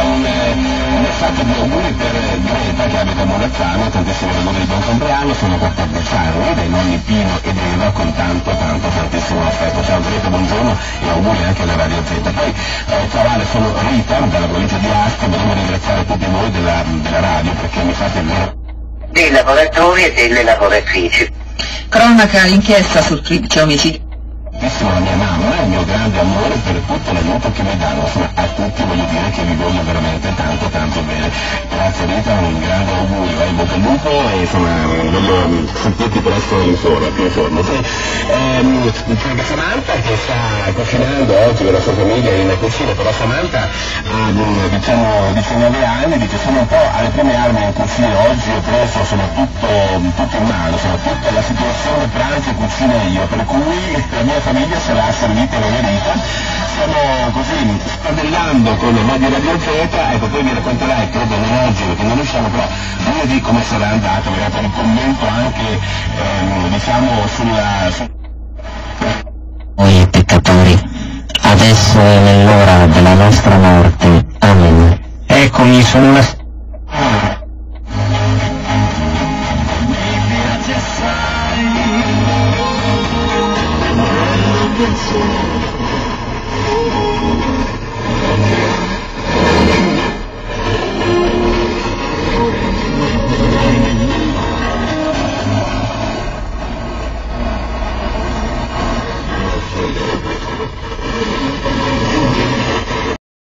un messaggio di auguri per Greta che abita a Morazzano, tantissimi auguri di buon compleanno, sono 14 anni, dai nonni Pino ed Eva con tantissimo affetto. Ciao Greta, buongiorno e auguri anche alla Radio Z. Poi Cavale, sono Rita dalla provincia di Asti, volevo ringraziare tutti voi della radio perché mi fate il vero dei lavoratori e delle lavoratrici. Cronaca, l'inchiesta sul triplice omicidio. La mia mamma, il mio grande amore per tutto l'aiuto che mi danno, insomma a tutti voglio dire che vi voglio veramente tanto bene. Grazie Rita, un grande augurio, in bocca al lupo e insomma voglio sentirti presto in forma, più in forma. C'è anche Samantha che sta cucinando oggi per la sua famiglia in cucina, però Samantha ha diciamo 19 anni, dice sono un po' alle prime armi in cucina, oggi ho preso sono tutto in mano, sono tutta la situazione pranzo e cucina io, per cui la mia famiglia se l'ha servita la verità, stiamo così spadellando con la di Radio Z, ecco poi mi racconterai, credo non oggi perché non riusciamo, però lunedì come sarà andato, magari un commento anche diciamo sulla... Noi peccatori, adesso è l'ora della nostra morte. Amen. Eccomi, sono una